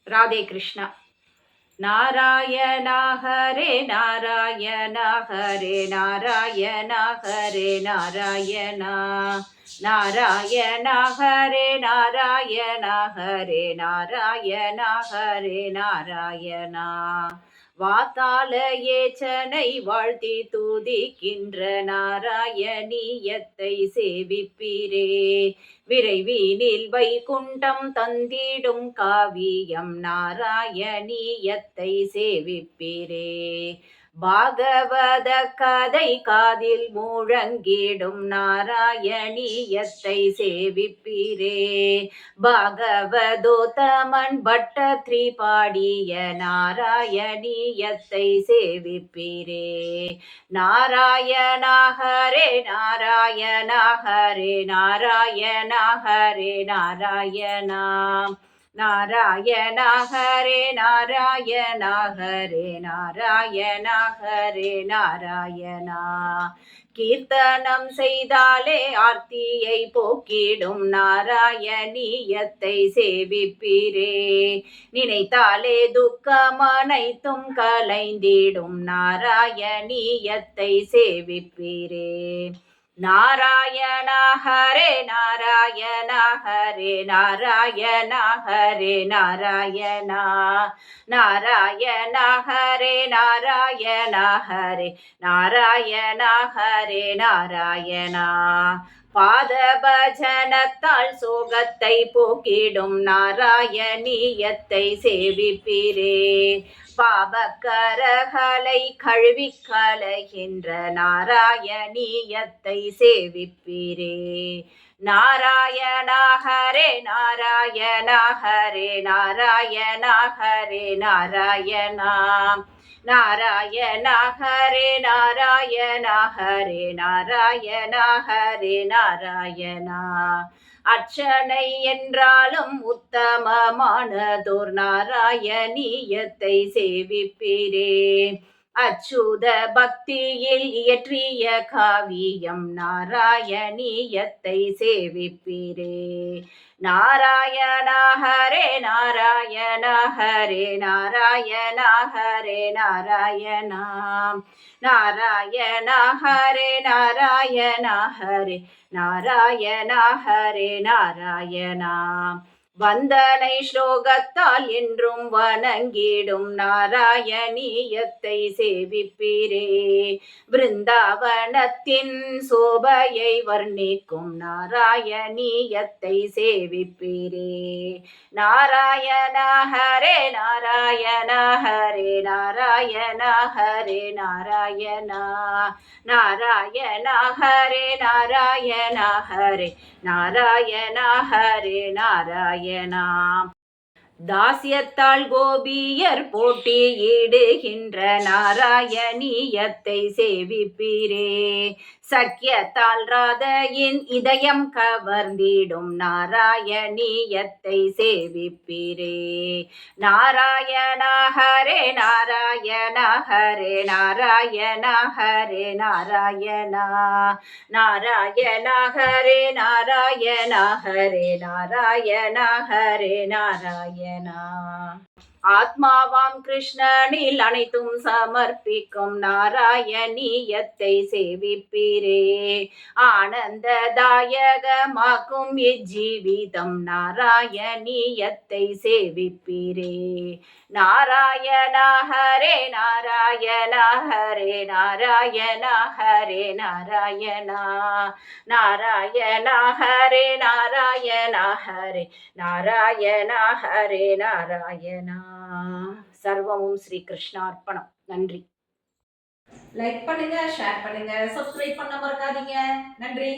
ராதே கிருஷ்ணா. நாராயணா ஹரே நாராயணா ஹரே நாராயணா ஹரே நாராயணா நாராயணா ஹரே நாராயணா ஹரே நாராயணா ஹரே நாராயணா வாத்தால ஏச்சனை வாழ்த்தி துதிக்கின்ற நாராயணியத்தை சேவிப்பீரே விரைவினில் வைகுண்டம் தந்திடும் காவியம் நாராயணியத்தை சேவிப்பீரே பாகவத கதை காதில் முழங்கிடும் நாராயணியத்தை சேவிப்பீரே பாகவதோத்தமன் பட்ட திரிபாடிய நாராயணியத்தை சேவிப்பீரே நாராயணா ஹரே நாராயணா ஹரே நாராயணா ஹரே நாராயணா நாராயணா ஹரே நாராயணா ஹரே நாராயணா ஹரே நாராயணா கீர்த்தனம் செய்தாலே ஆர்த்தியை போக்கிடும் நாராயணியத்தை சேவிப்பீரே நினைத்தாலே துக்கம் அனைத்தும் கலைந்திடும் நாராயணியத்தை சேவிப்பீரே நாராயணா ஹரே நாராயணா ஹரே நாராயணா ஹரே நாராயணா நாராயணா ஹரே நாராயணா ஹரே நாராயணா ஹரே நாராயணா பாத பஜனத்தால் சோகத்தை போக்கிடும் நாராயணியத்தை சேவிப்பீரே பாபக்கரகளை கழுவி கலைகின்ற நாராயணியத்தை சேவிப்பீரே நாராயணா ஹரே நாராயணா ஹரே நாராயணா ஹரே நாராயணா நாராயணா ஹரே நாராயணா ஹரே நாராயணா ஹரே நாராயணா அர்ச்சனை என்றாலும் உத்தமமானதோர் நாராயணியத்தை சேவிப்பீரே அச்சுத பக்தியில் இயற்றிய காவியம் நாராயணியத்தை சேவிப்பீரே நாராயணா ஹரே நாராயணா ஹரே நாராயணா ஹரே நாராயணா நாராயணா ஹரே நாராயணா ஹரே நாராயணா ஹரே நாராயணா வந்தனை ஸ்லோகத்தால் என்றும் வணங்கிடும் நாராயணியத்தை சேவிப்பீரே பிருந்தாவனத்தின் சோபையை வர்ணிக்கும் நாராயணியத்தை சேவிப்பீரே நாராயணா ஹரே நாராயணா ஹரே நாராயணா ஹரே நாராயணா நாராயணா ஹரே நாராயணா ஹரே நாராயணா ஹரே நாராயணா தாசியத்தால் கோபியர் போட்டியிடுகின்ற நாராயணியத்தை சேவிப்பீரே சக்கியத்தால் ராதையின் இதயம் கவர்ந்திடும் நாராயணியத்தை சேவிப்பீரே நாராயணா ஹரே நாராயணா ஹரே நாராயணா ஹரே நாராயணா நாராயணா ஹரே நாராயணா ஹரே நாராயணா ஹரே நாராயணா ஆத்மாவாம் கிருஷ்ணனில் அனைத்தும் சமர்ப்பிக்கும் நாராயணியத்தை சேவிப்பீரே ஆனந்ததாயகமாக்கும் இஜ்ஜீவிதம் நாராயணியத்தை சேவிப்பீரே நாராயணா ஹரே நாராயணா ஹரே நாராயணா ஹரே நாராயணா நாராயணா ஹரே நாராயணா ஹரே நாராயணா ஹரே நாராயணா சர்வமும் ஸ்ரீ கிருஷ்ணார்ப்பணம். நன்றி. லைக் பண்ணுங்க, ஷேர் பண்ணுங்க, சப்ஸ்கிரைப் பண்ண மறக்காதீங்க. நன்றி.